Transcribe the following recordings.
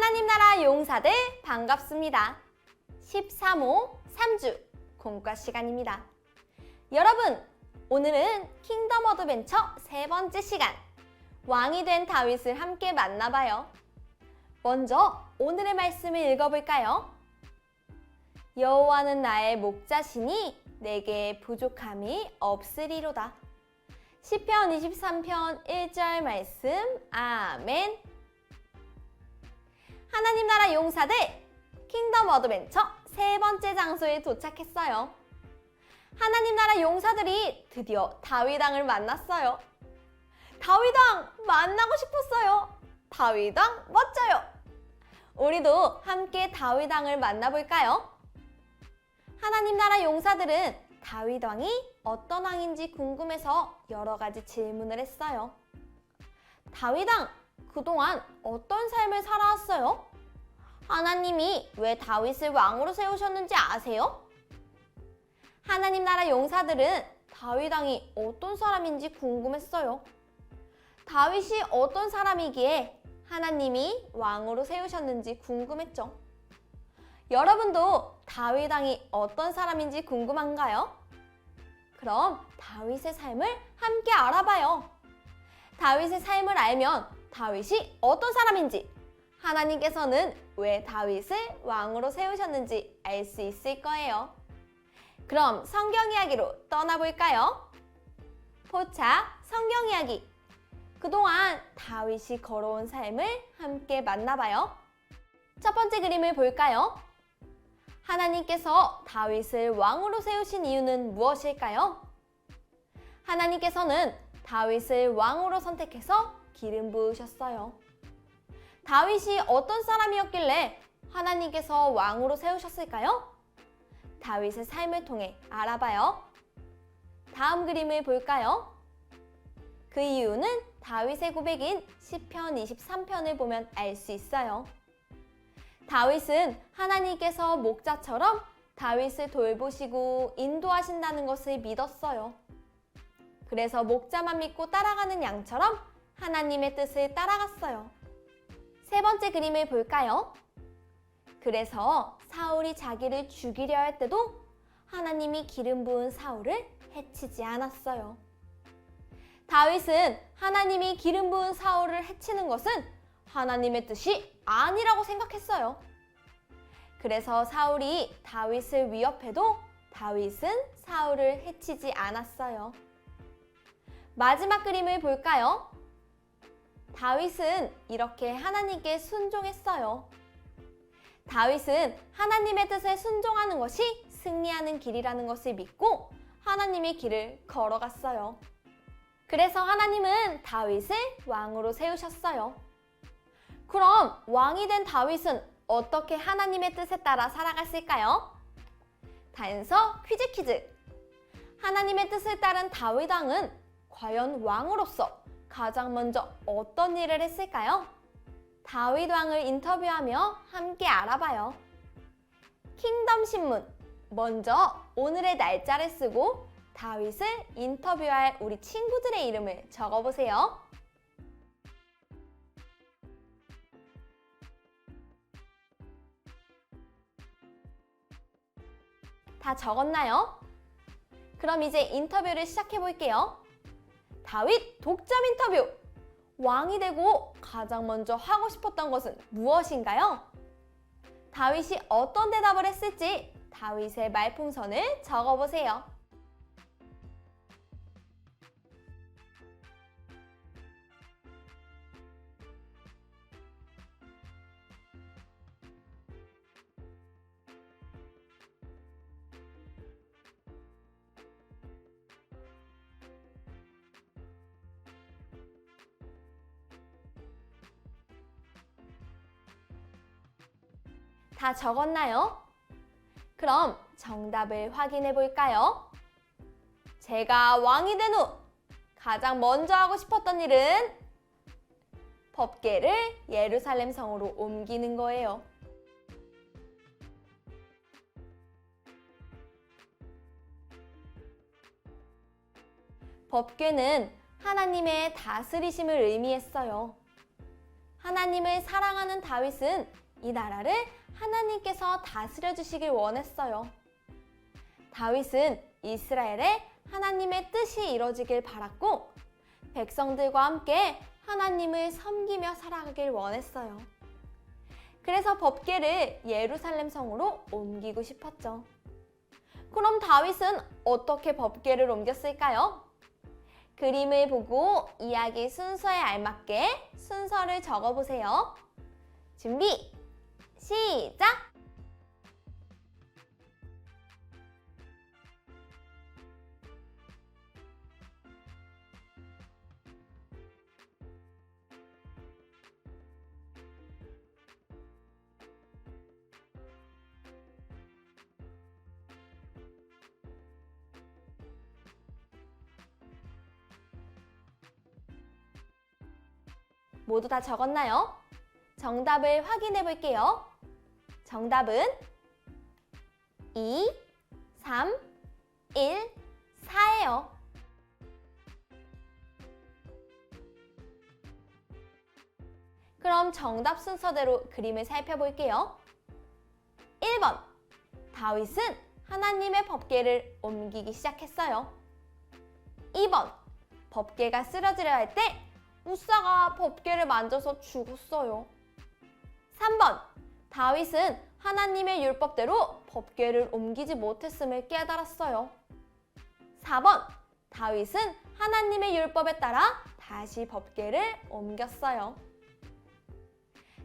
하나님 나라 용사들 반갑습니다. 13호 3주 공과 시간입니다. 여러분, 오늘은 킹덤 어드벤처 세 번째 시간 왕이 된 다윗을 함께 만나봐요. 먼저 오늘의 말씀을 읽어볼까요? 여호와는 나의 목자시니 내게 부족함이 없으리로다. 시편 23편 1절 말씀. 아멘. 하나님 나라 용사들 킹덤 어드벤처 세 번째 장소에 도착했어요. 하나님 나라 용사들이 드디어 다윗 왕을 만났어요. 다윗 왕 만나고 싶었어요. 다윗 왕 멋져요. 우리도 함께 다윗 왕을 만나볼까요? 하나님 나라 용사들은 다윗 왕이 어떤 왕인지 궁금해서 여러 가지 질문을 했어요. 다윗 왕, 그동안 어떤 삶을 살아왔어요? 하나님이 왜 다윗을 왕으로 세우셨는지 아세요? 하나님 나라 용사들은 다윗 왕이 어떤 사람인지 궁금했어요. 다윗이 어떤 사람이기에 하나님이 왕으로 세우셨는지 궁금했죠. 여러분도 다윗 왕이 어떤 사람인지 궁금한가요? 그럼 다윗의 삶을 함께 알아봐요. 다윗의 삶을 알면 다윗이 어떤 사람인지, 하나님께서는 왜 다윗을 왕으로 세우셨는지 알 수 있을 거예요. 그럼 성경 이야기로 떠나볼까요? 포차 성경 이야기. 그동안 다윗이 걸어온 삶을 함께 만나봐요. 첫 번째 그림을 볼까요? 하나님께서 다윗을 왕으로 세우신 이유는 무엇일까요? 하나님께서는 다윗을 왕으로 선택해서 기름 부으셨어요. 다윗이 어떤 사람이었길래 하나님께서 왕으로 세우셨을까요? 다윗의 삶을 통해 알아봐요. 다음 그림을 볼까요? 그 이유는 다윗의 고백인 시편 23편을 보면 알 수 있어요. 다윗은 하나님께서 목자처럼 다윗을 돌보시고 인도하신다는 것을 믿었어요. 그래서 목자만 믿고 따라가는 양처럼 하나님의 뜻을 따라갔어요. 세 번째 그림을 볼까요? 그래서 사울이 자기를 죽이려 할 때도 하나님이 기름 부은 사울을 해치지 않았어요. 다윗은 하나님이 기름 부은 사울을 해치는 것은 하나님의 뜻이 아니라고 생각했어요. 그래서 사울이 다윗을 위협해도 다윗은 사울을 해치지 않았어요. 마지막 그림을 볼까요? 다윗은 이렇게 하나님께 순종했어요. 다윗은 하나님의 뜻에 순종하는 것이 승리하는 길이라는 것을 믿고 하나님의 길을 걸어갔어요. 그래서 하나님은 다윗을 왕으로 세우셨어요. 그럼 왕이 된 다윗은 어떻게 하나님의 뜻에 따라 살아갔을까요? 단서 퀴즈. 하나님의 뜻을 따른 다윗 왕은 과연 왕으로서 가장 먼저 어떤 일을 했을까요? 다윗 왕을 인터뷰하며 함께 알아봐요. 킹덤 신문. 먼저 오늘의 날짜를 쓰고 다윗을 인터뷰할 우리 친구들의 이름을 적어보세요. 다 적었나요? 그럼 이제 인터뷰를 시작해 볼게요. 다윗 독점 인터뷰! 왕이 되고 가장 먼저 하고 싶었던 것은 무엇인가요? 다윗이 어떤 대답을 했을지 다윗의 말풍선을 적어보세요. 다 적었나요? 그럼 정답을 확인해 볼까요? 제가 왕이 된 후 가장 먼저 하고 싶었던 일은 법궤를 예루살렘 성으로 옮기는 거예요. 법궤는 하나님의 다스리심을 의미했어요. 하나님을 사랑하는 다윗은 이 나라를 하나님께서 다스려 주시길 원했어요. 다윗은 이스라엘에 하나님의 뜻이 이루어지길 바랐고 백성들과 함께 하나님을 섬기며 살아가길 원했어요. 그래서 법궤를 예루살렘 성으로 옮기고 싶었죠. 그럼 다윗은 어떻게 법궤를 옮겼을까요? 그림을 보고 이야기 순서에 알맞게 순서를 적어보세요. 준비, 시작! 모두 다 적었나요? 정답을 확인해 볼게요. 정답은 2, 3, 1, 4예요. 그럼 정답 순서대로 그림을 살펴볼게요. 1번, 다윗은 하나님의 법궤를 옮기기 시작했어요. 2번, 법궤가 쓰러지려 할 때 우사가 법궤를 만져서 죽었어요. 3번, 다윗은 하나님의 율법대로 법궤를 옮기지 못했음을 깨달았어요. 4번, 다윗은 하나님의 율법에 따라 다시 법궤를 옮겼어요.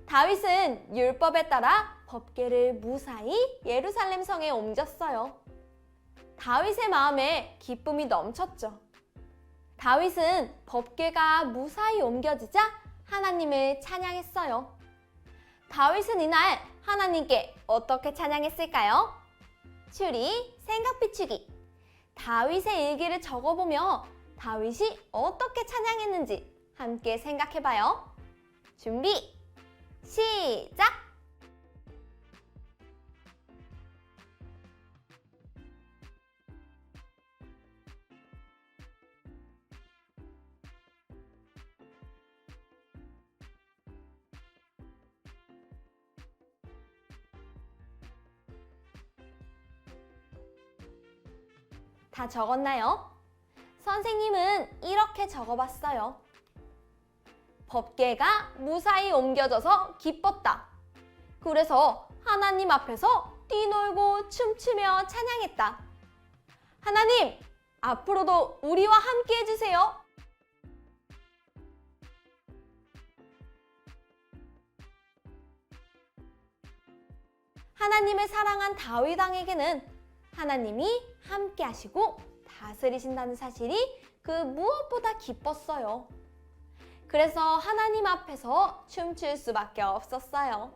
다윗은 율법에 따라 법궤를 무사히 예루살렘 성에 옮겼어요. 다윗의 마음에 기쁨이 넘쳤죠. 다윗은 법궤가 무사히 옮겨지자 하나님을 찬양했어요. 다윗은 이날 하나님께 어떻게 찬양했을까요? 추리, 생각 비추기. 다윗의 일기를 적어보며 다윗이 어떻게 찬양했는지 함께 생각해봐요. 준비, 시작! 다 적었나요? 선생님은 이렇게 적어봤어요. 법궤가 무사히 옮겨져서 기뻤다. 그래서 하나님 앞에서 뛰놀고 춤추며 찬양했다. 하나님, 앞으로도 우리와 함께 해주세요. 하나님을 사랑한 다윗 왕에게는 하나님이 함께 하시고 다스리신다는 사실이 그 무엇보다 기뻤어요. 그래서 하나님 앞에서 춤출 수밖에 없었어요.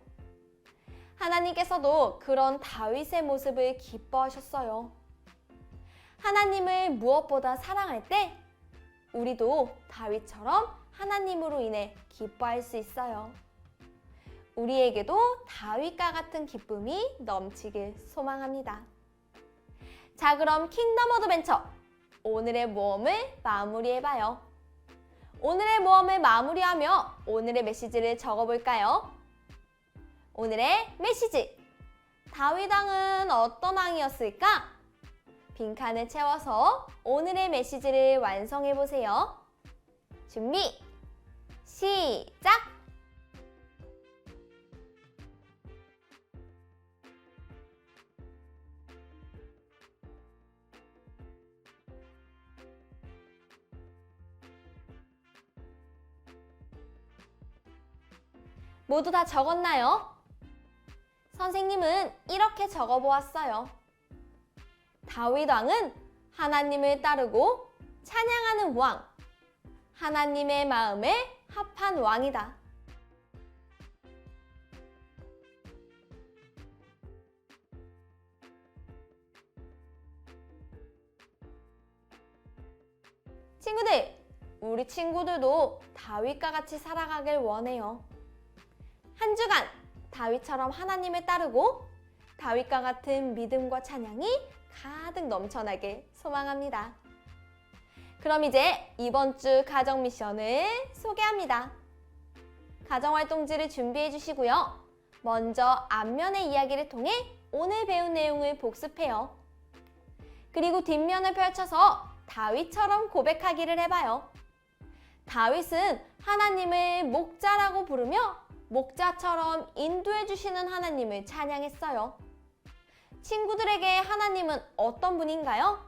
하나님께서도 그런 다윗의 모습을 기뻐하셨어요. 하나님을 무엇보다 사랑할 때 우리도 다윗처럼 하나님으로 인해 기뻐할 수 있어요. 우리에게도 다윗과 같은 기쁨이 넘치길 소망합니다. 자, 그럼 킹덤 어드벤처 오늘의 모험을 마무리해봐요. 오늘의 모험을 마무리하며 오늘의 메시지를 적어볼까요? 오늘의 메시지! 다윗 왕은 어떤 왕이었을까? 빈칸을 채워서 오늘의 메시지를 완성해보세요. 준비, 시작! 모두 다 적었나요? 선생님은 이렇게 적어보았어요. 다윗 왕은 하나님을 따르고 찬양하는 왕, 하나님의 마음에 합한 왕이다. 친구들, 우리 친구들도 다윗과 같이 살아가길 원해요. 한 주간 다윗처럼 하나님을 따르고 다윗과 같은 믿음과 찬양이 가득 넘쳐나길 소망합니다. 그럼 이제 이번 주 가정 미션을 소개합니다. 가정활동지를 준비해 주시고요. 먼저 앞면의 이야기를 통해 오늘 배운 내용을 복습해요. 그리고 뒷면을 펼쳐서 다윗처럼 고백하기를 해봐요. 다윗은 하나님을 목자라고 부르며 목자처럼 인도해 주시는 하나님을 찬양했어요. 친구들에게 하나님은 어떤 분인가요?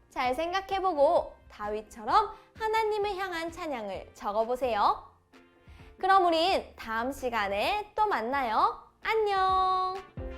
잘 생각해보고 다윗처럼 하나님을 향한 찬양을 적어보세요. 그럼 우린 다음 시간에 또 만나요. 안녕!